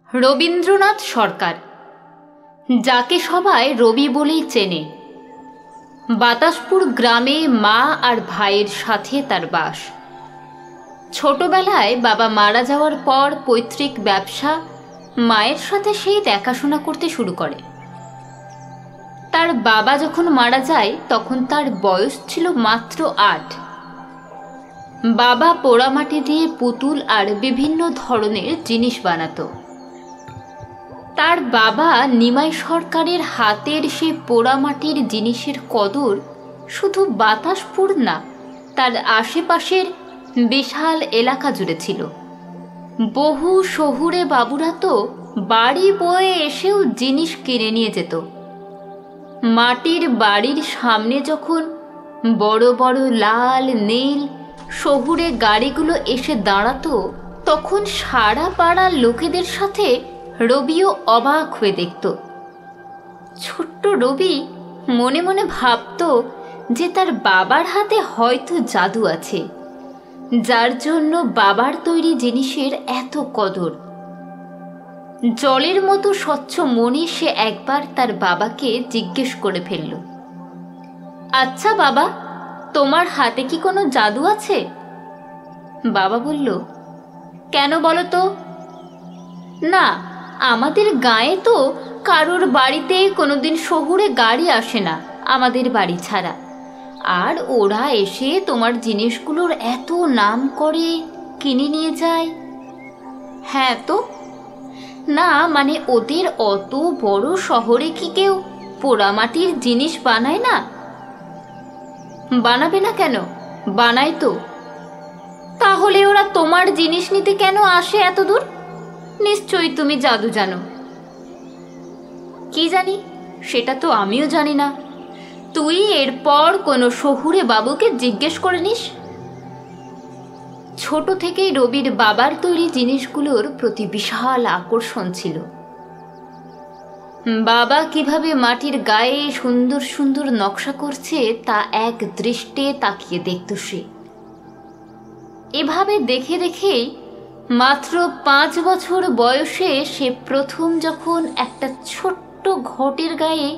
রবীন্দ্রনাথ সরকার, যাকে সবাই রবি বলেই চেনে। বাতাসপুর গ্রামে মা আর ভাইয়ের সাথে তার বাস। ছোটবেলায় বাবা মারা যাওয়ার পর পৈতৃক ব্যবসা মায়ের সাথে সেই দেখাশোনা করতে শুরু করে। তার বাবা যখন মারা যায় তখন তার বয়স ছিল মাত্র 8। বাবা পোড়ামাটি দিয়ে পুতুল আর বিভিন্ন ধরনের জিনিস বানাতো। তার বাবা নিমাই সরকারের হাতের সে পোড়ামাটির জিনিসের কদর শুধু বাতাসপুর না, তার আশেপাশের বিশাল এলাকা জুড়ে ছিল। বহু শহুরে বাবুরা তো বাড়ি বয়ে এসেও জিনিস কিনে নিয়ে যেত। মাটির বাড়ির সামনে যখন বড় বড় লাল নীল শহুরে গাড়িগুলো এসে দাঁড়াতো, তখন সারা পাড়ার লোকেদের সাথে রবিও অবাক হয়ে দেখত। ছোট্ট রবি মনে মনে ভাবত যে তার বাবার হাতে হয়তো জাদু আছে, যার জন্য বাবার তৈরি জিনিসের এত কদর। জলের মতো স্বচ্ছ মনে সে একবার তার বাবাকে জিজ্ঞেস করে ফেলল, আচ্ছা বাবা, তোমার হাতে কি কোনো জাদু আছে? বাবা বলল, কেন বলো তো? না, আমাদের গায়ে তো কারোর বাড়িতে কোনোদিন শহুরে গাড়ি আসে না আমাদের বাড়ি ছাড়া, আর ওরা এসে তোমার জিনিসগুলোর এত নাম করে কিনে নিয়ে যায়। হ্যাঁ তো, না মানে ওদের অত বড় শহরে কি কেউ পোড়ামাটির জিনিস বানায় না? বানাবে না কেন, বানায় তো। তাহলে ওরা তোমার জিনিস নিতে কেন আসে এত দূর? নিশ্চয়ই তুমি জাদু জানো। কি জানি, সেটা তো আমিও জানি না। তুই এরপর কোনো শহুরে বাবুকে জিজ্ঞেস করে নিস। ছোট থেকেই রবির বাবার তৈরি জিনিসগুলোর প্রতি বিশাল আকর্ষণ ছিল। বাবা কিভাবে মাটির গায়ে সুন্দর সুন্দর নকশা করছে তা এক দৃষ্টে তাকিয়ে দেখত সে। এভাবে দেখে দেখেই মাত্র 5 বছর বয়সে সে প্রথম যখন একটা ছোট্ট ঘটের গায়ে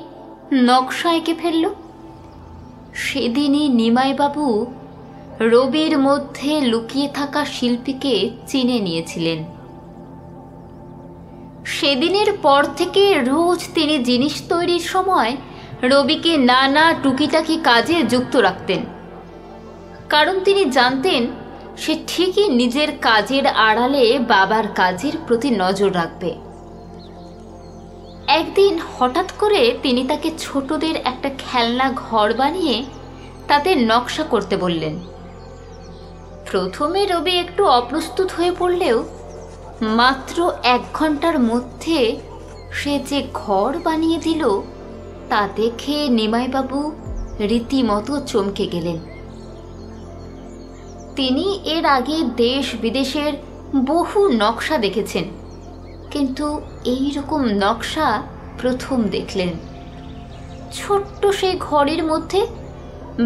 নকশা এঁকে ফেলল, সেদিনই নিমাইবাবু রবির মধ্যে লুকিয়ে থাকা শিল্পীকে চিনে নিয়েছিলেন। সেদিনের পর থেকে রোজ তিনি জিনিস তৈরির সময় রবিকে নানা টুকিটাকি কাজে যুক্ত রাখতেন, কারণ তিনি জানতেন সে ঠিকই নিজের কাজের আড়ালে বাবার কাজের প্রতি নজর রাখবে। একদিন হঠাৎ করে তিনি তাকে ছোটদের একটা খেলনা ঘর বানিয়ে তাতে নকশা করতে বললেন। প্রথমে রবি একটু অপ্রস্তুত হয়ে পড়লেও মাত্র 1 ঘন্টার মধ্যে সে যে ঘর বানিয়ে দিল তা দেখে নিমাইবাবু রীতিমতো চমকে গেলেন। তিনি এর আগে দেশ বিদেশের বহু নকশা দেখেছেন, কিন্তু এই রকম নকশা প্রথম দেখলেন। ছোট্ট সেই ঘরের মধ্যে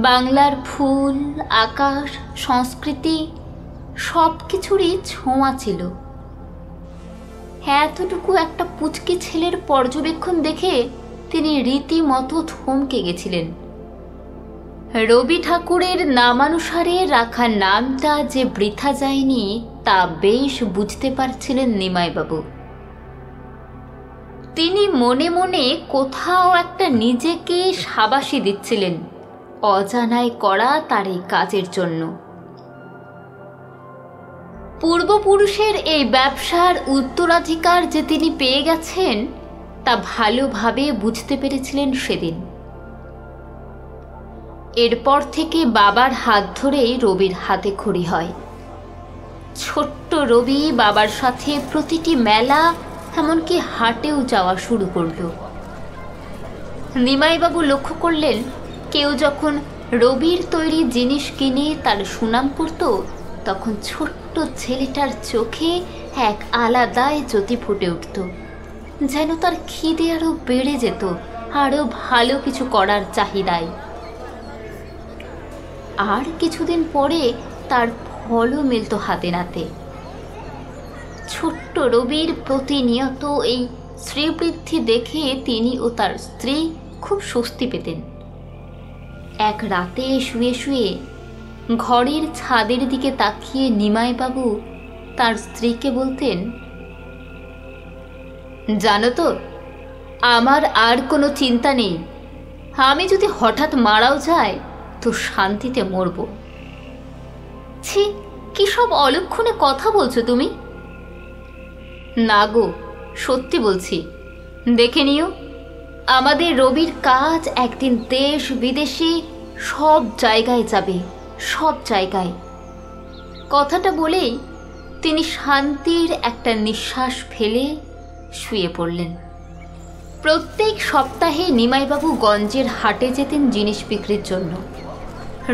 বাংলার ফুল, আকাশ, সংস্কৃতি সব কিছুরই ছোঁয়া ছিল। এতটুকু একটা পুচকি ছেলের পর্যবেক্ষণ দেখে তিনি রীতিমতো থমকে গেছিলেন। রবি ঠাকুরের নামানুসারে রাখা নামটা যে বৃথা যায়নি তা বেশ বুঝতে পারছিলেন নিমাইবাবু। তিনি মনে মনে কোথাও একটা নিজেকে সাবাসি দিচ্ছিলেন অজানায় করা তার এই কাজের জন্য। পূর্বপুরুষের এই ব্যবসার উত্তরাধিকার যে তিনি পেয়ে গেছেন তা ভালোভাবে বুঝতে পেরেছিলেন সেদিন। এরপর থেকে বাবার হাত ধরেই রবির হাতে খড়ি হয়। ছোট্ট রবি বাবার সাথে প্রতিটি মেলা, এমনকি হাটেও যাওয়া শুরু করল। নিমাইবাবু লক্ষ্য করলেন, কেউ যখন রবির তৈরি জিনিস কিনে তার সুনাম করত, তখন ছোট্ট ছেলেটার চোখে এক আলাদাই জ্যোতি ফুটে উঠত, যেন তার খিদে আরো বেড়ে যেত আরো ভালো কিছু করার চাহিদায়। আর কিছুদিন পরে তার ফলও মিলত হাতে নাতে। ছোট্ট রবির প্রতিনিয়ত এই শ্রীবৃদ্ধি দেখে তিনি ও তার স্ত্রী খুব স্বস্তি পেতেন। এক রাতে শুয়ে শুয়ে ঘরের ছাদের দিকে তাকিয়ে নিমাইবাবু তার স্ত্রীকে বলতেন, জানো তো, আমার আর কোনো চিন্তা নেই। আমি যদি হঠাৎ মারাও যায় তো শান্তিতে মরব। ছি, কি সব অলক্ষণে কথা বলছো তুমি? না গো, সত্যি বলছি। দেখে নিও, আমাদের রবির কাজ একদিন দেশ বিদেশে সব জায়গায় যাবে, সব জায়গায়। কথাটা বলেই তিনি শান্তির একটা নিঃশ্বাস ফেলে শুয়ে পড়লেন। প্রত্যেক সপ্তাহে নিমাইবাবু গঞ্জের হাটে যেতেন জিনিস বিক্রির জন্য।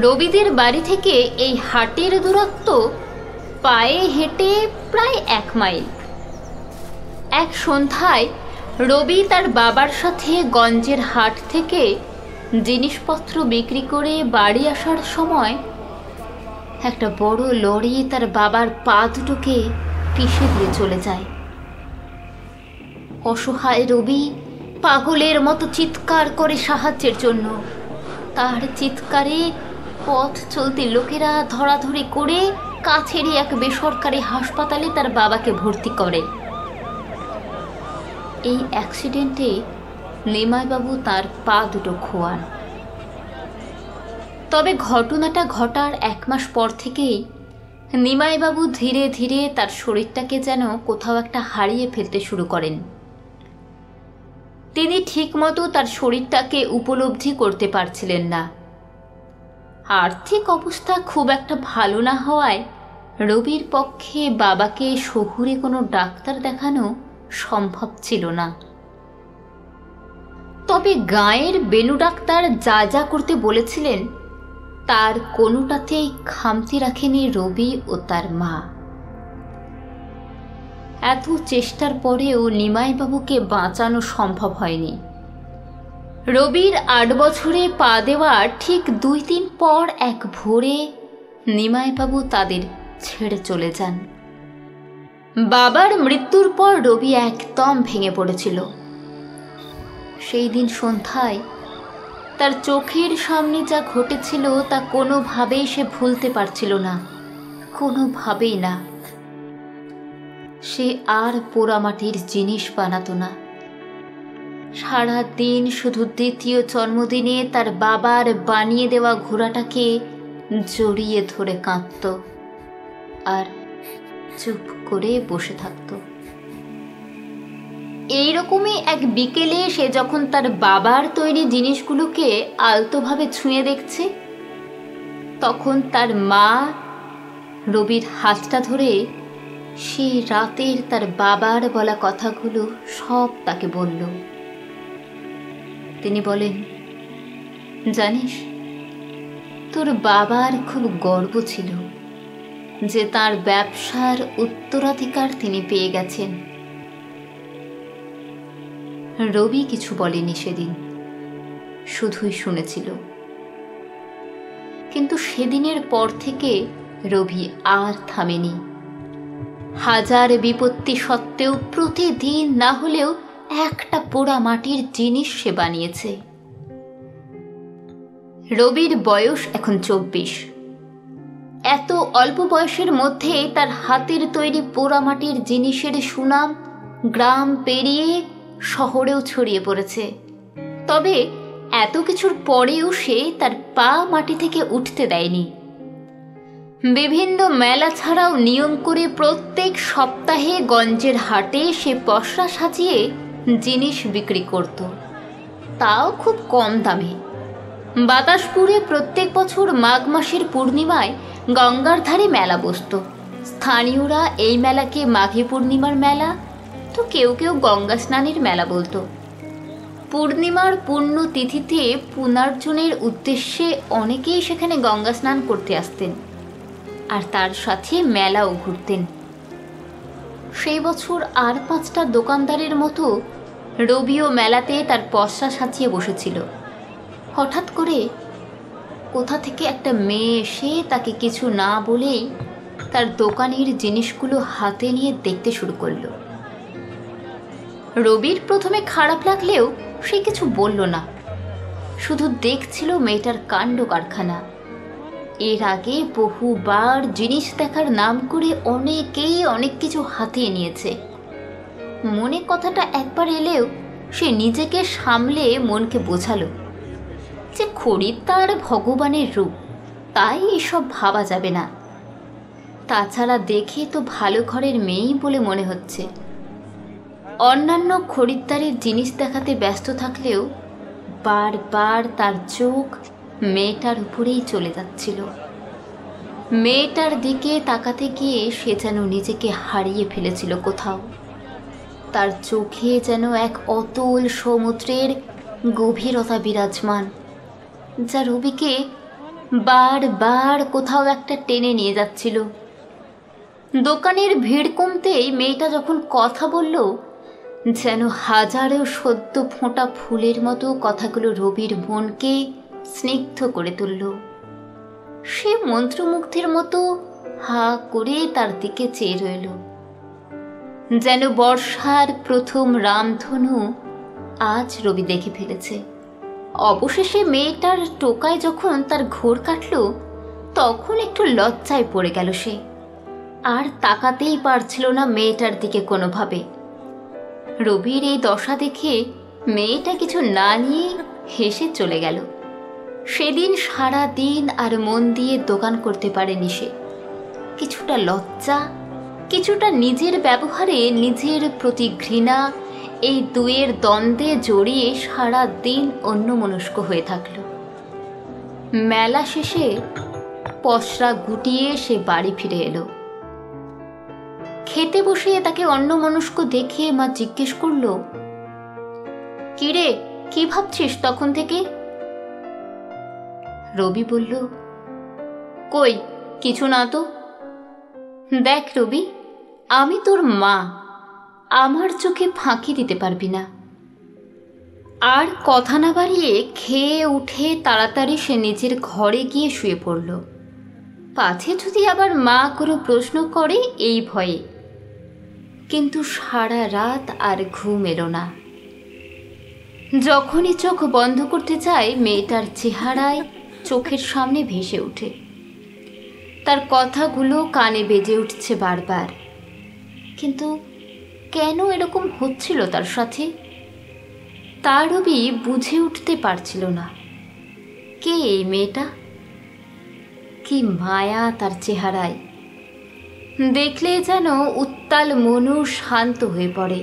রবিদের বাড়ি থেকে এই হাটের দূরত্ব পায়ে হেঁটে প্রায় 1 মাইল। এক সন্ধ্যায় রবি তার বাবার সাথে গঞ্জের হাট থেকে জিনিসপত্র বিক্রি করে বাড়ি আসার সময় একটা বড় লরি তার বাবার পা দুটোকে পিষে দিয়ে চলে যায়। অসহায় রবি পাগলের মতো চিৎকার করে সাহায্যের জন্য। তার চিৎকারে পথ চলতি লোকেরা ধরাধরি করে কাছেরই এক বেসরকারি হাসপাতালে তার বাবাকে ভর্তি করে। এই অ্যাক্সিডেন্টে নিমাইবাবু তার পা দুটো খোয়ান। তবে ঘটনাটা ঘটার 1 মাস পর থেকেই নিমাইবাবু ধীরে ধীরে তার শরীরটাকে যেন কোথাও একটা হারিয়ে ফেলতে শুরু করেন। তিনি ঠিকমতো তার শরীরটাকে উপলব্ধি করতে পারছিলেন না। আর্থিক অবস্থা খুব একটা ভালো না হওয়ায় রবির পক্ষে বাবাকে শহুরে কোনো ডাক্তার দেখানো সম্ভব ছিল না। তবে গাঁয়ের বেনু ডাক্তার যা যা করতে বলেছিলেন তার কোনোটাতেই খামতি রাখেনি রবি ও তার মা। এত চেষ্টার পরেও নিমাইবাবুকে বাঁচানো সম্ভব হয়নি। রবির 8 বছরে পা দেওয়ার ঠিক 2-3 পর এক ভোরে নিমাইবাবু তাদের ছেড়ে চলে যান। বাবার মৃত্যুর পর রবি একদম ভেঙে পড়েছিল। সেই দিন সন্ধ্যায় তার চোখের সামনে যা ঘটেছিল তা কোনোভাবেই সে ভুলতে পারছিল না, কোনোভাবেই না। সে আর পোড়ামাটির জিনিস বানাতো না। সারা দিন শুধু দ্বিতীয় জন্মদিনে তার বাবার বানিয়ে দেওয়া ঘোড়াটাকে জড়িয়ে ধরে কাঁদত আর চুপ করে বসে থাকত। এইরকমই এক বিকেলে সে যখন তার বাবার তৈরি জিনিসগুলোকে আলতোভাবে ছুঁয়ে দেখছে, তখন তার মা রবির হাতটা ধরে সেই রাতের তার বাবার বলা কথাগুলো সব তাকে বলল। তিনি বলেন, জানিস, তোর বাবার খুব গর্ব ছিল যে তার ব্যবসার উত্তরাধিকার তিনি পেয়ে গেছেন। রবি কিছু বলেনি সেদিন, শুধুই শুনেছিল। কিন্তু সেদিনের পর থেকে রবি আর থামেনি। হাজার বিপত্তি সত্ত্বেও প্রতিদিন না হলেও একটা পোড়া মাটির জিনিস সে বানিয়েছে। রবির বয়স এখন 24। এত অল্প বয়সের মধ্যে তার হাতের তৈরি পোড়া মাটির জিনিসের সুনাম গ্রাম পেরিয়ে শহরেও ছড়িয়ে পড়েছে। তবে এত কিছুর পরেও সে তার পা মাটি থেকে উঠতে দেয়নি। বিভিন্ন মেলা ছাড়াও নিয়ম করে প্রত্যেক সপ্তাহে গঞ্জের হাটে সে পসরা সাজিয়ে জিনিস বিক্রি করত, তাও খুব কম দামে। বাতাসপুরে প্রত্যেক বছর মাঘ মাসের পূর্ণিমায় গঙ্গার ধারে মেলা বসত। স্থানীয়রা এই মেলাকে মাঘী পূর্ণিমার মেলা, তো কেউ কেউ গঙ্গা স্নানের মেলা বলতো। পূর্ণিমার পূর্ণ তিথিতে পুনর্জনের উদ্দেশ্যে অনেকেই সেখানে গঙ্গা স্নান করতে আসতেন আর তার সাথে মেলাও ঘুরতেন। সেই বছর আর 5টা দোকানদারের মতো রবিও মেলাতে তার পসরা সাজিয়ে বসেছিল। হঠাৎ করে কোথা থেকে একটা মেয়ে এসে তাকে কিছু না বলেই তার দোকানের জিনিসগুলো হাতে নিয়ে দেখতে শুরু করলো। রবির প্রথমে খারাপ লাগলেও সে কিছু বলল না, শুধু দেখছিল মেয়েটার কাণ্ড কারখানা। এর আগে বহুবার জিনিস দেখার নাম করে অনেকেই অনেক কিছু হাতিয়ে নিয়েছে। মনে কথাটা একবার এলেও সে নিজেকে সামলে মনকে বোঝালো যে খরিদ্দার ভগবানের রূপ, তাই এসব ভাবা যাবে না। তাছাড়া দেখে তো ভালো ঘরের মেয়েই বলে মনে হচ্ছে। অন্যান্য খরিদ্দারের জিনিস দেখাতে ব্যস্ত থাকলেও বারবার তার চোখ মেয়েটার উপরেই চলে যাচ্ছিল। মেয়েটার দিকে তাকাতে গিয়ে সে যেন নিজেকে হারিয়ে ফেলেছিল কোথাও। তার চোখে যেন এক অতল সমুদ্রের গভীরতা বিরাজমান, যা রবিকে বারবার কোথাও একটা টেনে নিয়ে যাচ্ছিল। দোকানের ভিড় কমতেই মেয়েটা যখন কথা বলল, যেন হাজারো সদ্য ফোঁটা ফুলের মতো কথাগুলো রবির মনকে স্নিগ্ধ করে তুলল। সে মন্ত্রমুগ্ধের মতো হা করে তার দিকে চেয়ে রইল, যেন বর্ষার প্রথম রামধনু আজ রবি দেখে ফেলেছে। অবশেষে মেয়েটার টোকায় যখন তার ঘোর কাটল, তখন একটু লজ্জায় পড়ে গেল সে। আর তাকাতেই পারছিল না মেয়েটার দিকে কোনোভাবে। রবির এই দশা দেখে মেয়েটা কিছু না নিয়ে হেসে চলে গেল। সেদিন সারা দিন আর মন দিয়ে দোকান করতে পারেনি সে। কিছুটা লজ্জা, কিছুটা নিজের ব্যবহারে নিজের প্রতি ঘৃণা, এই দুয়ের দ্বন্দ্বে জড়িয়ে সারা দিন অন্যমনস্ক হয়ে থাকল। মেলা শেষে পসরা গুটিয়ে সে বাড়ি ফিরে এলো। খেতে বসে তাকে অন্যমনস্ক দেখে মা জিজ্ঞেস করল, কিরে, কি ভাবছিস তখন থেকে? রবি বলল, কই কিছু না তো। দেখ রবি, আমি তোর মা, আমার চোখে ফাঁকি দিতে পারবি না। আর কথা না বাড়িয়ে খেয়ে উঠে তাড়াতাড়ি সে নিজের ঘরে গিয়ে শুয়ে পড়ল, পাছে যদি আবার মা কোনো প্রশ্ন করে এই ভয়ে। কিন্তু সারা রাত আর ঘুম এলো না। যখনই চোখ বন্ধ করতে চায়, মেয়েটার চেহারায় চোখের সামনে ভেসে ওঠে। তার কথাগুলো কানে বেজে উঠছে বারবার। কিন্তু কেন এরকম হচ্ছিল তার সাথে, তা রবি বুঝে উঠতে পারছিল না। কে এই মেয়েটা? কি মায়া তার চেহারায়! দেখলে যেন উত্তাল মনও শান্ত হয়ে পড়ে।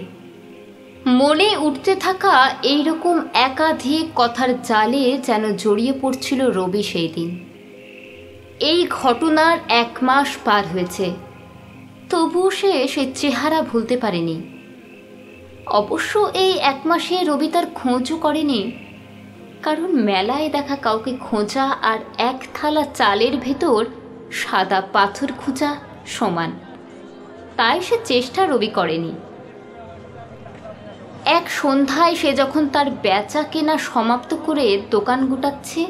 মনে উঠতে থাকা এইরকম একাধিক কথার জালে যেন জড়িয়ে পড়ছিল রবি সেই দিন। এই ঘটনার 1 মাস পার হয়েছে, তবুও সে চেহারা ভুলতে পারেনি। অবশ্য এই 1 মাসে রবি তার খোঁজও করেনি, কারণ মেলায় দেখা কাউকে খোঁজা আর এক থালা চালের ভেতর সাদা পাথর খোঁজা সমান, তাই সে চেষ্টা রবি করেনি। এক সন্ধ্যায় সে যখন তার বেচা কেনা সমাপ্ত করে দোকান গোটাচ্ছে,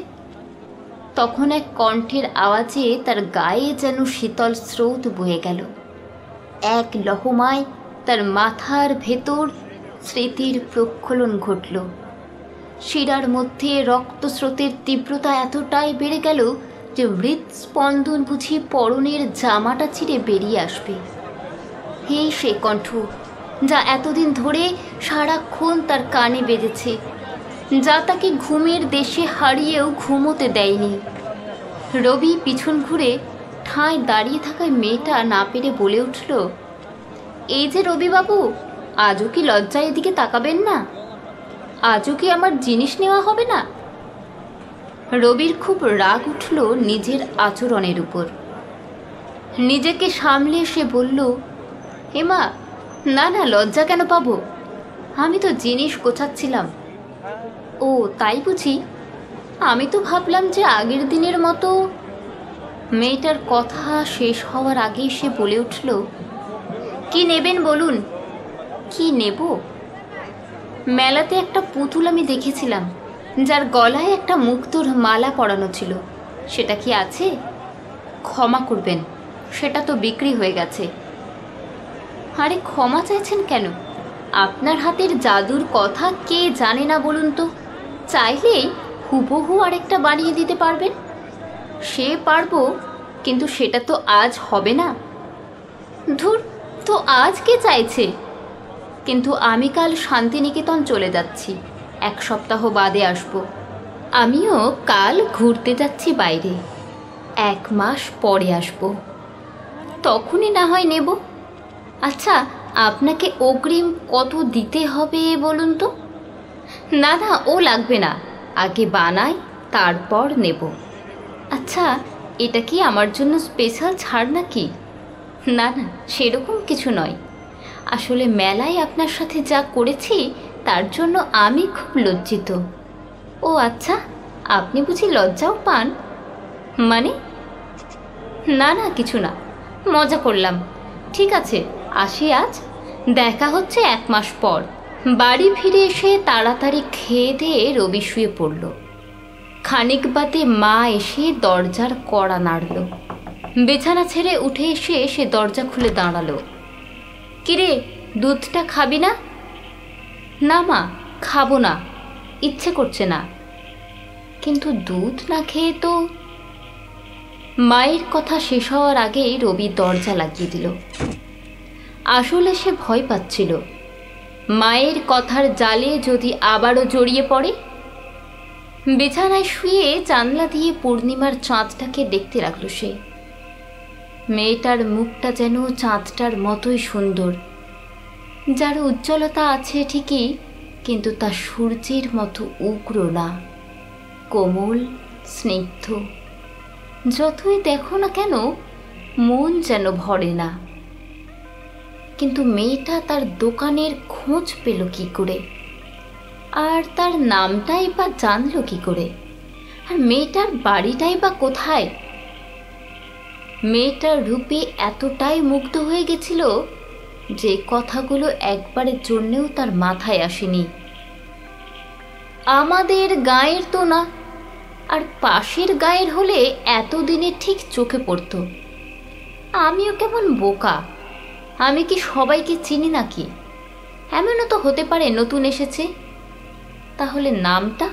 তখন এক কণ্ঠের আওয়াজে তার গায়ে যেন শীতল স্রোত বয়ে গেল। এক লহমায় তার মাথার ভেতর স্মৃতির প্রক্ষলন ঘটল। শিরার মধ্যে রক্তস্রোতের তীব্রতা এতটাই বেড়ে গেল যে হৃদস্পন্দন বুঝি পরনের জামাটা ছিঁড়ে বেরিয়ে আসবে। এই সে কণ্ঠ, যা এতদিন ধরে সারাক্ষণ তার কানে বেজেছে, যা তাকে ঘুমের দেশে হারিয়েও ঘুমোতে দেয়নি। রবি পিছন ঘুরে ঠাঁই দাঁড়িয়ে থাকায় মেয়েটা না পেরে বলে উঠল, এই যে রবিবাবু, আজও কি লজ্জায় এদিকে তাকাবেন না? আজও কি আমার জিনিস নেওয়া হবে না? রবির খুব রাগ উঠল নিজের আচরণের উপর। নিজেকে সামলে সে বলল, হেমা, না না, লজ্জা কেন পাবো? আমি তো জিনিস গোছাচ্ছিলাম। ও তাই বুঝি? আমি তো ভাবলাম যে আগের দিনের মতো। মেয়েটার কথা শেষ হওয়ার আগেই সে বলে উঠল, কি নেবেন বলুন? কি নেব? মেলাতে একটা পুতুল আমি দেখেছিলাম, যার গলায় একটা মুক্তোর মালা পরানো ছিল। সেটা কি আছে? ক্ষমা করবেন, সেটা তো বিক্রি হয়ে গেছে। আরে ক্ষমা চাইছেন কেন? আপনার হাতের জাদুর কথা কে জানে না বলুন তো? চাইলেই হুবহু আরেকটা বানিয়ে দিতে পারবেন। সে পারবো, কিন্তু সেটা তো আজ হবে না। ধুর, তো আজ কে চাইছে? কিন্তু আমি কাল শান্তিনিকেতন চলে যাচ্ছি, 1 সপ্তাহ বাদে আসব। আমিও কাল ঘুরতে যাচ্ছি বাইরে, 1 মাস পরে আসব, তখনই না হয় নেব। আচ্ছা, আপনাকে অগ্রিম কত দিতে হবে বলুন তো? না না, ও লাগবে না, আগে বানাই তারপর নেব। আচ্ছা, এটা কি আমার জন্য স্পেশাল ছাড় নাকি? না না, সেরকম কিছু নয়। আসলে মেলায় আপনার সাথে যা করেছি তার জন্য আমি খুব লজ্জিত। ও আচ্ছা, আপনি বুঝি লজ্জাও পান? মানে? না না, কিছু না, মজা করলাম। ঠিক আছে, আসি আজ, দেখা হচ্ছে 1 মাস পর। বাড়ি ফিরে এসে তাড়াতাড়ি খেয়ে দিয়ে রবি শুয়ে পড়ল। খানিক বাদে মা এসে দরজার কড়া নাড়ল। বিছানা ছেড়ে উঠে এসে সে দরজা খুলে দাঁড়ালো। কিরে, দুধটা খাবি না? না মা, খাবো না, ইচ্ছে করছে না। কিন্তু দুধ না খেয়ে তো। মায়ের কথা শেষ হওয়ার আগেই রবি দরজা লাগিয়ে দিল। আসলে সে ভয় পাচ্ছিল মায়ের কথার জালে যদি আবারও জড়িয়ে পড়ে। বিছানায় শুয়ে জানলা দিয়ে পূর্ণিমার চাঁদটাকে দেখতে লাগলো সে। মেয়েটার মুখটা যেন চাঁদটার মতোই সুন্দর, যার উজ্জ্বলতা আছে ঠিকই, কিন্তু তা সূর্যের মতো উগ্র না, কোমল স্নিগ্ধ। যতই দেখো না কেন মন যেন ভরে না। কিন্তু মেয়েটা তার দোকানের খোঁজ পেল কি করে? আর তার নামটাই বা জানলো কি করে? আর মেয়েটার বাড়িটাই বা কোথায়? মেয়েটার রূপে এতটাই মুগ্ধ হয়ে গেছিল যে কথাগুলো একবারের জন্যেও তার মাথায় আসেনি। আমাদের গাঁয়ের তো না, আর পাশের গাঁয়ের হলে এতদিনে ঠিক চোখে পড়ত। আমিও কেমন বোকা, আমি কি সবাইকে চিনি নাকি? এমনও তো হতে পারে নতুন এসেছে। তাহলে নামটা?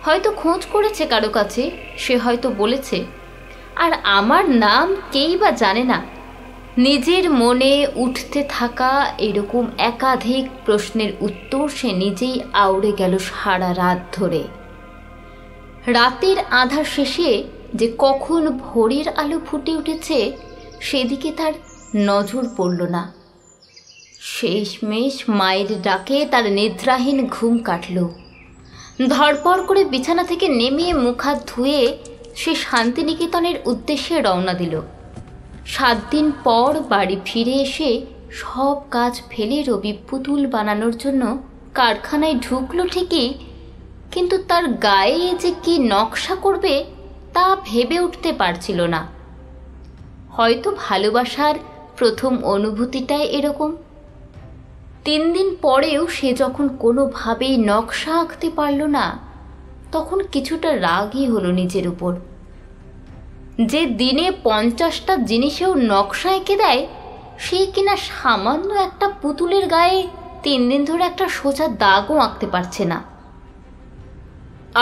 হয়তো খোঁজ করেছে কারো কাছে, সে হয়তো বলেছে। আর আমার নাম কেই বা জানে না। নিজের মনে উঠতে থাকা এরকম একাধিক প্রশ্নের উত্তর সে নিজেই আউড়ে গেল সারা রাত ধরে। রাতের আধার শেষে যে কখন ভোরের আলো ফুটে উঠেছে সেদিকে তার নজর পড়ল না। শেষমেশ মায়ের ডাকে তার নিদ্রাহীন ঘুম কাটল। ধড়পড় করে বিছানা থেকে নেমে মুখ হাত ধুয়ে সে শান্তিনিকেতনের উদ্দেশ্যে রওনা দিল। 7 দিন পর বাড়ি ফিরে এসে সব কাজ ফেলে রবি পুতুল বানানোর জন্য কারখানায় ঢুকলো ঠিকই, কিন্তু তার গায়ে যে কি নকশা করবে তা ভেবে উঠতে পারছিল না। হয়তো ভালোবাসার প্রথম অনুভূতিটাই এরকম। 3 দিন পরেও সে যখন কোনোভাবেই নকশা আঁকতে পারল না, তখন কিছুটা রাগই হলো নিজের উপর। যে দিনে 50টা জিনিসেও নকশা এঁকে দেয়, সে কিনা সামান্য একটা পুতুলের গায়ে 3 দিন ধরে একটা সোজা দাগও আঁকতে পারছে না।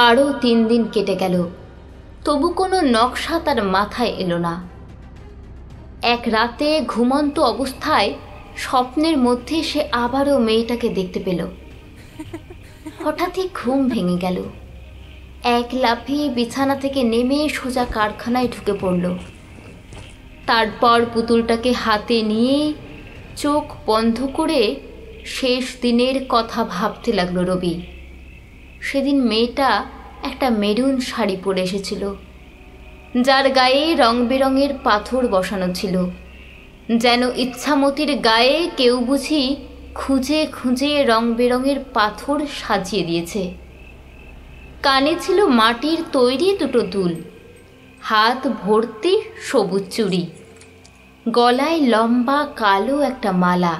আরও 3 দিন কেটে গেল, তবু কোনো নকশা তার মাথায় এলো না। এক রাতে ঘুমন্ত অবস্থায় স্বপ্নের মধ্যে সে আবারও মেয়েটাকে দেখতে পেল। হঠাৎই ঘুম ভেঙে গেল। এক লাফিয়ে বিছানা থেকে নেমে সোজা কারখানায় ঢুকে পড়ল। তারপর পুতুলটাকে হাতে নিয়ে চোখ বন্ধ করে শেষ দিনের কথা ভাবতে লাগলো রবি। সেদিন মেয়েটা একটা মেরুন শাড়ি পরে এসেছিল, যার গায়ে রং বেরঙের পাথর বসানো ছিল, যেন ইচ্ছামতির গায়ে কেউ বুঝি খুঁজে খুঁজে রং বেরঙের পাথর সাজিয়ে দিয়েছে। কানে ছিল মাটির তৈরি 2টো দুল, হাত ভর্তি সবুজ চুড়ি, গলায় লম্বা কালো একটা মালা,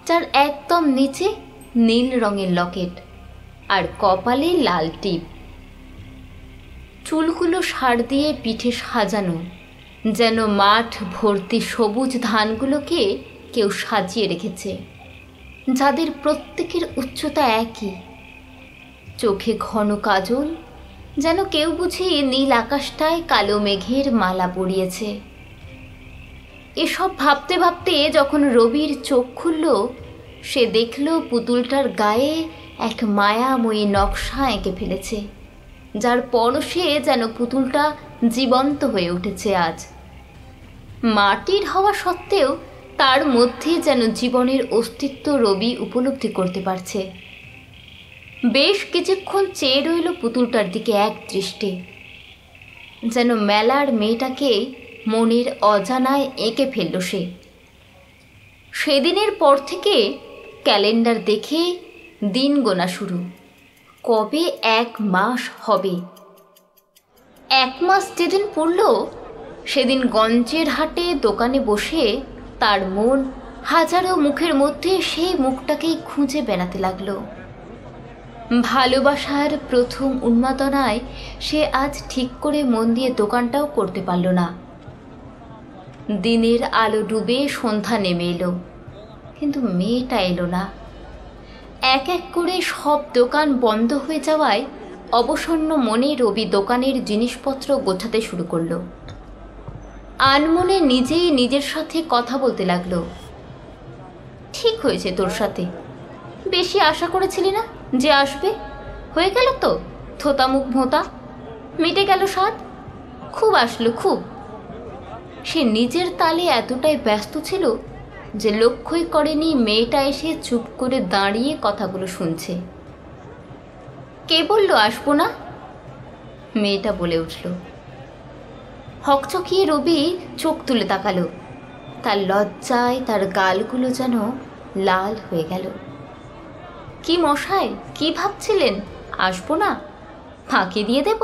যার একদম নিচে নীল রঙের লকেট, আর কপালে লাল টিপ। চুলগুলো সার দিয়ে পিঠে সাজানো, যেন মাঠ ভর্তি সবুজ ধানগুলোকে কেউ সাজিয়ে রেখেছে, যাদের প্রত্যেকের উচ্চতা একই। চোখে ঘন কাজল, যেন কেউ বুঝি নীল আকাশটায় কালো মেঘের মালা পরিয়েছে। এসব ভাবতে ভাবতে যখন রবির চোখ খুলল, সে দেখল পুতুলটার গায়ে এক মায়াময়ী নকশা এঁকে ফেলেছে, যার পরশে যেন পুতুলটা জীবন্ত হয়ে উঠেছে আজ। মাটির হওয়া সত্ত্বেও তার মধ্যে যেন জীবনের অস্তিত্ব রবি উপলব্ধি করতে পারছে। বেশ কিছুক্ষণ চেয়ে রইল পুতুলটার দিকে এক দৃষ্টে, যেন মেলার মেয়েটাকে মনের অজানায় এঁকে ফেলল সে। সেদিনের পর থেকে ক্যালেন্ডার দেখে দিন গোনা শুরু। কবে 1 মাস হবে? 1 মাস যেদিন পড়ল, সেদিন গঞ্জের হাটে দোকানে বসে তার মন হাজারো মুখের মধ্যে সেই মুখটাকেই খুঁজে বেড়াতে লাগলো। ভালোবাসার প্রথম উন্মাদনায় সে আজ ঠিক করে মন দিয়ে দোকানটাও করতে পারল না। দিনের আলো ডুবে সন্ধ্যা নেমে এলো, কিন্তু মেয়েটা এলো না। এক এক করে সব দোকান বন্ধ হয়ে যাওয়ায় অবসন্ন মনে রবি দোকানের জিনিসপত্র গোছাতে শুরু করলো। আনমনে নিজেই নিজের সাথে কথা বলতে লাগলো। ঠিক হয়েছে তোর সাথে, বেশি আশা করেছিলি না যে আসবে, হয়ে গেল তো থোতা মুখ ভোঁতা, মিটে গেল স্বাদ, খুব আসলো খুব। সে নিজের তালে এতটাই ব্যস্ত ছিল যে লক্ষ্যই করেনি মেয়েটা এসে চুপ করে দাঁড়িয়ে কথাগুলো শুনছে। কে বলল আসবো না? মেয়েটা বলে উঠল। হকচকিয়ে রবি চোখ তুলে তাকালো। তার লজ্জায় তার গালগুলো যেন লাল হয়ে গেল। কি মশাই, কি ভাবছিলেন? আসবো না? ফাঁকি দিয়ে দেব?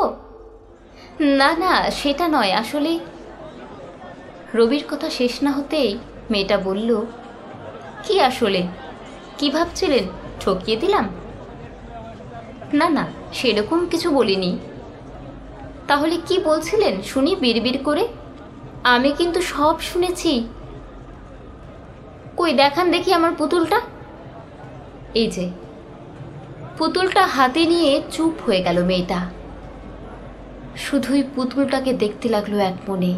না না, সেটা নয় আসলে। রবির কথা শেষ না হতেই মেয়েটা বলল, কি আসলে? কি ভাবছিলেন? ঠকিয়ে দিলাম? না না, সেরকম কিছু বলিনি। তাহলে কি বলছিলেন শুনি বিড়বিড় করে? আমি কিন্তু সব শুনেছি। কই দেখান দেখি আমার পুতুলটা। এই যে। পুতুলটা হাতে নিয়ে চুপ হয়ে গেল মেয়েটা। শুধুই পুতুলটাকে দেখতে লাগলো এক মনে।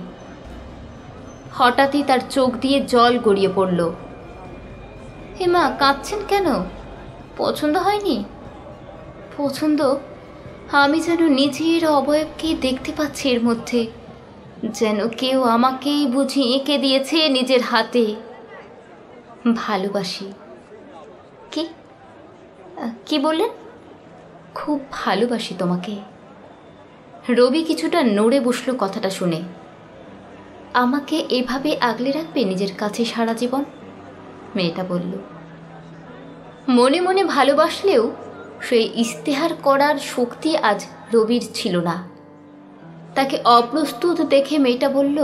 হঠাৎই তার চোখ দিয়ে জল গড়িয়ে পড়ল। হেমা, কাঁদছেন কেন? পছন্দ হয়নি? পছন্দ? আমি যেন নিজের অবয়বকে দেখতে পাচ্ছি এর মধ্যে, যেন কেউ আমাকেই বুঝি এঁকে দিয়েছে নিজের হাতে। ভালোবাসি। কি কি বললেন? খুব ভালোবাসি তোমাকে। রবি কিছুটা নড়ে বসল কথাটা শুনে। আমাকে এভাবে আগলে রাখবে নিজের কাছে সারা জীবন? মেয়েটা বলল। মনে মনে ভালোবাসলেও সেই ইস্তেহার করার শক্তি আজ রবির ছিল না। তাকে অপ্রস্তুত দেখে মেয়েটা বলল,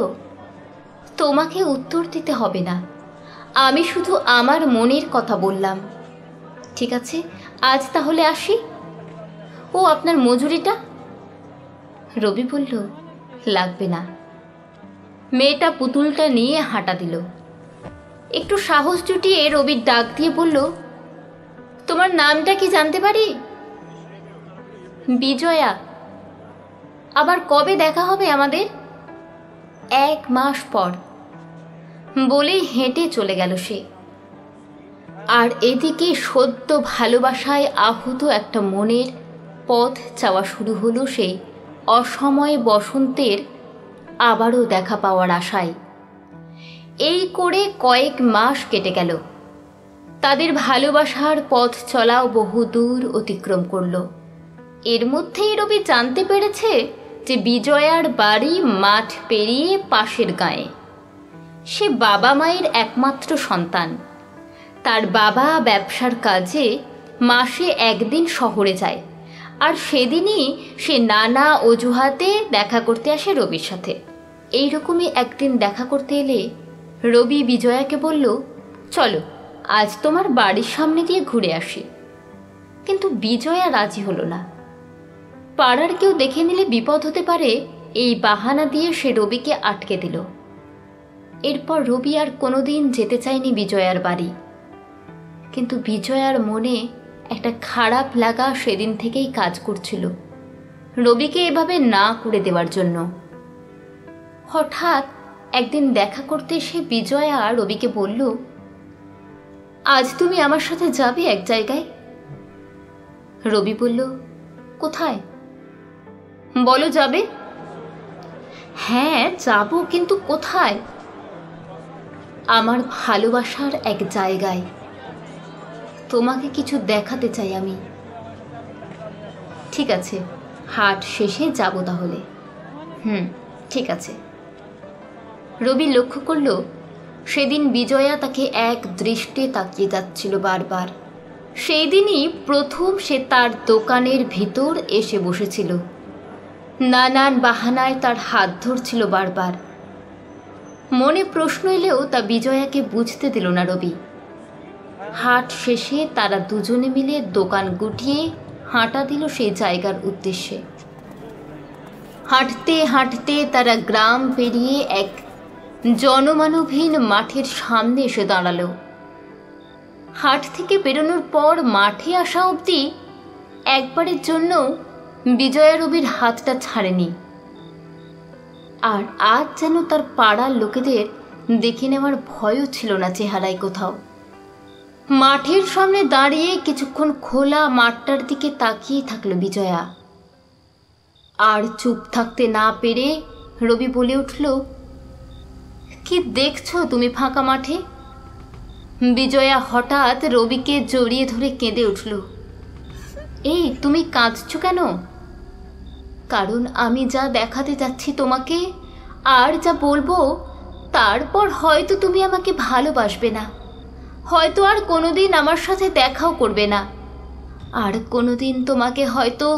তোমাকে উত্তর দিতে হবে না, আমি শুধু আমার মনের কথা বললাম। ঠিক আছে, আজ তাহলে আসি। ও আপনার মজুরিটা? রবি বলল, লাগবে না। মেয়েটা পুতুলটা নিয়ে হাঁটা দিল। একটু সাহস জুটিয়ে রবির ডাক দিয়ে বলল, তোমার নামটা কি জানতে পারি? বিজয়া। আবার কবে দেখা হবে আমাদের? 1 মাস পর। বলেই হেঁটে চলে গেল সে। আর এদিকে সদ্য ভালোবাসায় আহত একটা মনের পথ চাওয়া শুরু হলো সেই অসময়ে বসন্তের আবারও দেখা পাওয়ার আশায়। এই করে কয়েক মাস কেটে গেল। তাদের ভালোবাসার পথ চলাও বহু দূর অতিক্রম করল। এর মধ্যেই রবি জানতে পেরেছে যে বিজয়ার বাড়ি মাঠ পেরিয়ে পাশের গাঁয়ে। সে বাবা মায়ের একমাত্র সন্তান। তার বাবা ব্যবসার কাজে মাসে একদিন শহরে যায়, আর সেদিনই সে নানা অজুহাতে দেখা করতে আসে রবির সাথে। এইরকমই একদিন দেখা করতে এলে রবি বিজয়াকে বলল, চলো আজ তোমার বাড়ির সামনে দিয়ে ঘুরে আসি। কিন্তু বিজয়া রাজি হলো না। পাড়ার কেউ দেখে নিলে বিপদ হতে পারে, এই বাহানা দিয়ে সে রবিকে আটকে দিল। এরপর রবি আর কোনোদিন যেতে চায়নি বিজয়ার বাড়ি। কিন্তু বিজয়ার মনে একটা খারাপ লাগা সেদিন থেকেই কাজ করছিল রবিকে এভাবে না করে দেওয়ার জন্য। হঠাৎ একদিন দেখা করতে এসে বিজয়া রবিকে বলল, আজ তুমি আমার সাথে যাবে এক জায়গায়। রবি বলল, কোথায়? বলো যাবে। হ্যাঁ যাব, কিন্তু কোথায়? আমার ভালোবাসার এক জায়গায়। তোমাকে কিছু দেখাতে চাই আমি। ঠিক আছে, হাট শেষে যাব তাহলে। ঠিক আছে। রবি লক্ষ্য করল সেদিন বিজয়া তাকে এক দৃষ্টে তাকিয়ে যাচ্ছিল বারবার। সেই দিনই প্রথম সে তার দোকানের ভিতর এসে বসেছিল। নানান বাহানায় তার হাত ধরছিল বারবার। মনে প্রশ্ন এলেও তা বিজয়াকে বুঝতে দিল না রবি। হাট শেষে তারা দুজনে মিলে দোকান গুটিয়ে হাঁটা দিল সেই জায়গার উদ্দেশ্যে। হাঁটতে হাঁটতে তারা গ্রাম পেরিয়ে এক জনমানবহীন মাঠের সামনে এসে দাঁড়ালো। হাট থেকে বেরোনোর পর মাঠে আসা অবধি একবারের জন্য বিজয়া রবির হাতটা ছাড়েনি। আর আজ যেন তার পাড়ার লোকেদের দেখে নেওয়ার ভয়ও ছিল না চেহারায় কোথাও। মাঠের সামনে দাঁড়িয়ে কিছুক্ষণ খোলা মাঠটার দিকে তাকিয়ে থাকলো বিজয়া। আর চুপ থাকতে না পেরে রবি বলে উঠল, কি দেখছো তুমি ফাঁকা মাঠে? বিজয়া হঠাৎ রবিকে জড়িয়ে ধরে কেঁদে উঠল। এই তুমি কাঁদছো কেন? কারণ আমি যা দেখাতে যাচ্ছি তোমাকে আর যা বলবো তারপর হয়তো তুমি আমাকে ভালোবাসবে না, হয়তো আর কোনোদিন আমার সাথে দেখাও করবে না, আর কোনোদিন তোমাকে হয়তো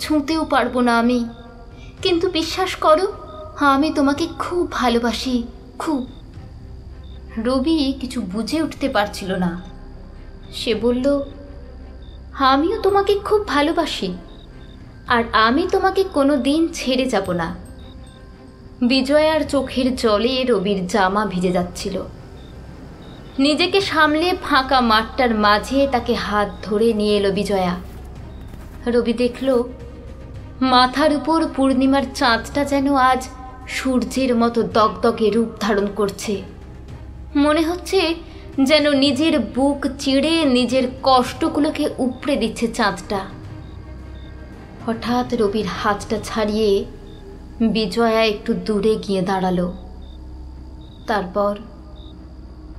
ছুঁতেও পারবো না আমি। কিন্তু বিশ্বাস করো, আমি তোমাকে খুব ভালোবাসি, খুব। রবি কিছু বুঝে উঠতে পারছিল না। সে বলল, আমিও তোমাকে খুব ভালোবাসি, আর আমি তোমাকে কোনো দিন ছেড়ে যাব না। বিজয়ার চোখের জলে রবির জামা ভিজে যাচ্ছিল। নিজেকে সামলে ফাঁকা মাঠটার মাঝে তাকে হাত ধরে নিয়ে এলো বিজয়া। রবি দেখল মাথার উপর পূর্ণিমার চাঁদটা যেন আজ সূর্যের মতো দগদগে রূপ ধারণ করছে। মনে হচ্ছে যেন নিজের বুক চিড়ে নিজের কষ্টগুলোকে উপড়ে দিচ্ছে চাঁদটা। হঠাৎ রবির হাতটা ছাড়িয়ে বিজয়া একটু দূরে গিয়ে দাঁড়ালো। তারপর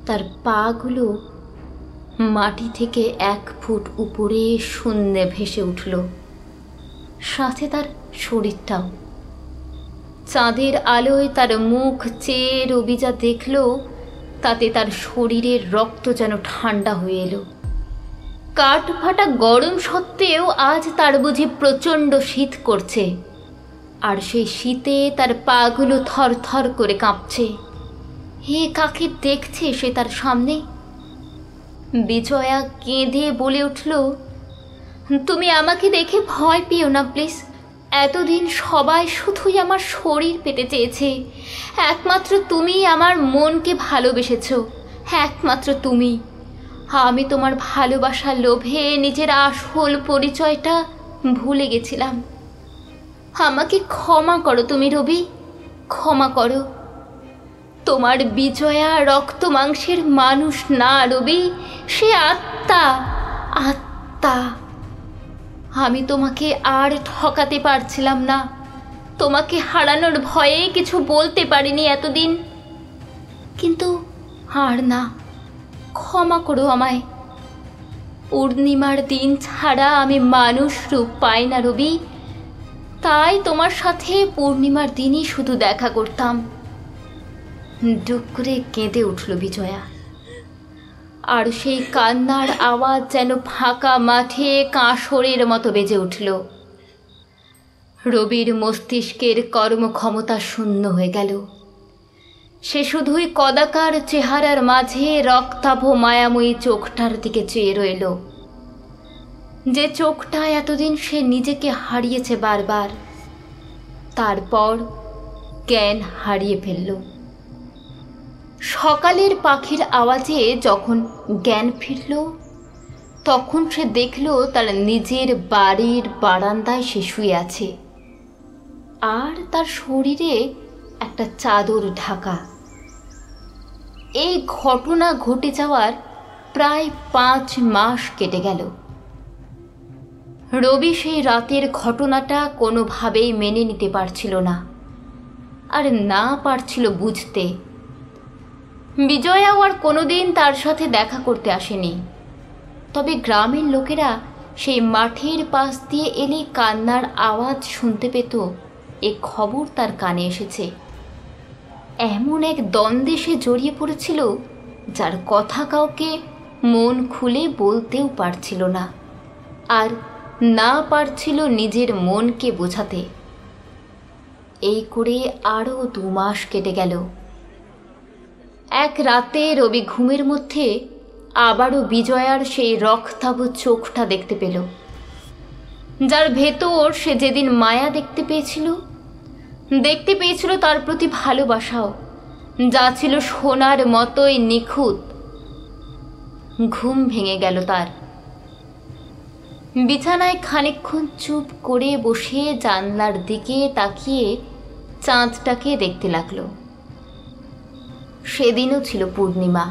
তার পাগুলো মাটি থেকে 1 ফুট উপরে শূন্যে ভেসে উঠল, সাথে তার শরীরটাও। চাঁদের আলোয় তার মুখ চেয়ে রবি যা দেখল তাতে তার শরীরের রক্ত যেন ঠান্ডা হয়ে এলো। কাঠ ফাটা গরম সত্ত্বেও আজ তার বুঝি প্রচণ্ড শীত করছে, আর সেই শীতে তার পাগুলো থরথর করে কাঁপছে। হে কাকে দেখছে সে তার সামনে? বিজয়া কেঁদে বলে উঠল, তুমি আমাকে দেখে ভয় পেও না প্লিজ। এতদিন সবাই শুধুই আমার শরীর পেতে চেয়েছে, একমাত্র তুমি আমার মনকে ভালোবেসেছ, একমাত্র তুমি। আমি তোমার ভালোবাসার লোভে নিজের আসল পরিচয়টা ভুলে গেছিলাম। আমাকে ক্ষমা করো তুমি রবি, ক্ষমা করো। তোমার বিজয়া রক্ত মাংসের মানুষ না রবি, সে আত্মা, আত্মা। আমি তোমাকে আর ঠকাতে পারছিলাম না, তোমাকে হারানোর ভয়ে কিছু বলতে পারিনি এতদিন। কিন্তু আর না, ক্ষমা করো আমায়। পূর্ণিমার দিন ছাড়া আমি মানুষ রূপ পাই না রবি, তাই তোমার সাথে পূর্ণিমার দিনই শুধু দেখা করতাম। ডুক করে কেঁদে উঠল বিজয়া। আর সেই কান্নার আওয়াজ যেন ফাঁকা মাঠে কাঁসরের মতো বেজে উঠল। রবির মস্তিষ্কের কর্মক্ষমতা শূন্য হয়ে গেল। সে শুধুই কদাকার চেহারার মাঝে রক্তাভ মায়াময়ী চোখটার দিকে চেয়ে রইল, যে চোখটা এতদিন সে নিজেকে হারিয়েছে বারবার। তারপর জ্ঞান হারিয়ে ফেলল। সকালের পাখির আওয়াজে যখন জ্ঞান ফিরল, তখন সে দেখল তার নিজের বাড়ির বারান্দায় সে শুয়ে আছে, আর তার শরীরে একটা চাদর ঢাকা। এই ঘটনা ঘটে যাওয়ার প্রায় 5 মাস কেটে গেল। রবি সেই রাতের ঘটনাটা কোনোভাবেই মেনে নিতে পারছিল না, আর না পারছিল বুঝতে। বিজয়াও আর কোনোদিন তার সাথে দেখা করতে আসেনি। তবে গ্রামের লোকেরা সেই মাঠের পাশ দিয়ে এলে কান্নার আওয়াজ শুনতে পেত, এ খবর তার কানে এসেছে। এমন এক দ্বন্দ্বে সে জড়িয়ে পড়েছিল, যার কথা কাউকে মন খুলে বলতেও পারছিল না, আর না পারছিল নিজের মনকে বোঝাতে। এই করে আরও 2 মাস কেটে গেল। এক রাতে রবি ঘুমের মধ্যে আবারও বিজয়ার সেই রক্তাভ চোখটা দেখতে পেল, যার ভেতর সে যেদিন মায়া দেখতে পেয়েছিল তার প্রতি ভালোবাসাও, যা ছিল সোনার মতোই নিখুঁত। ঘুম ভেঙে গেল তার। বিছানায় খানিকক্ষণ চুপ করে বসে জানলার দিকে তাকিয়ে চাঁদটাকে দেখতে লাগলো। সেদিনও ছিল পূর্ণিমা,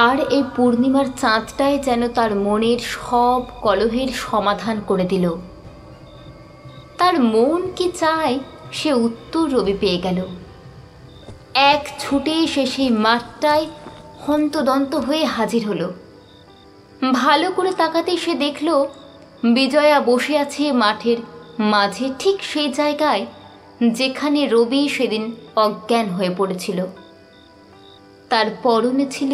আর এই পূর্ণিমার চাঁদটাই যেন তার মনের সব কলহের সমাধান করে দিল। তার মন কি চায় সে উত্তর রবি পেয়ে গেল। এক ছুটে সে সেই মাঠটায় হন্তদন্ত হয়ে হাজির হলো। ভালো করে তাকাতেই সে দেখল বিজয়া বসে আছে মাঠের মাঝে, ঠিক সেই জায়গায় যেখানে রবি সেদিন অজ্ঞান হয়ে পড়েছিল। তার পরনে ছিল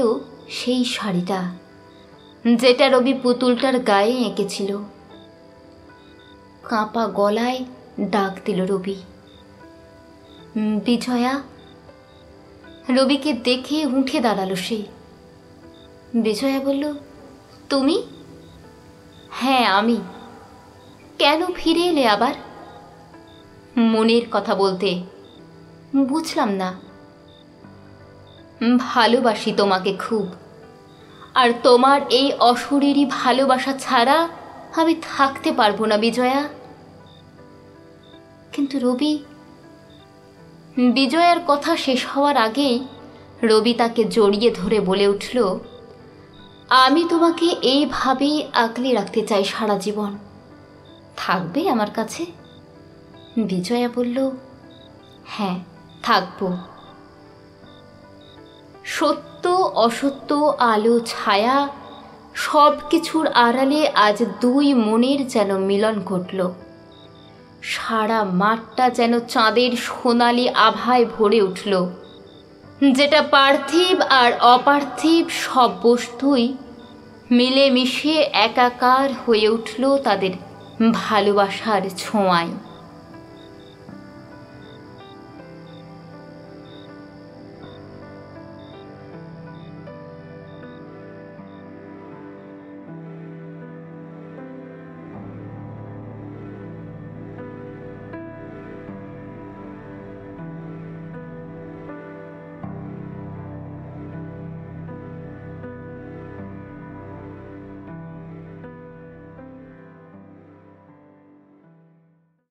সেই শাড়িটা, যেটা রবি পুতুলটার গায়ে এঁকেছিল। কাঁপা গলায় ডাক দিল রবি, বিজয়া। রবিকে দেখে উঠে দাঁড়ালো সে। বিজয়া বলল, তুমি? হ্যাঁ, আমি। কেন ফিরে এলে আবার? মনের কথা বলতে। বুঝলাম না। ভালোবাসি তোমাকে খুব, আর তোমার এই অশরীরী ভালোবাসা ছাড়া আমি থাকতে পারবো না বিজয়া। কিন্তু রবি। বিজয়ার কথা শেষ হওয়ার আগেই রবি তাকে জড়িয়ে ধরে বলে উঠল, আমি তোমাকে এইভাবেই আগলে রাখতে চাই সারা জীবন। থাকবে আমার কাছে? বিজয়া বলল, হ্যাঁ, থাকবো। সত্য অসত্য, আলো ছায়া, সব কিছুর আড়ালে আজ 2 মনের যেন মিলন ঘটল। সারা মাঠটা যেন চাঁদের সোনালি আভায় ভরে উঠল, যেটা পার্থিব আর অপার্থিব সব বস্তুই মিলেমিশে একাকার হয়ে উঠল তাদের ভালোবাসার ছোঁয়ায়।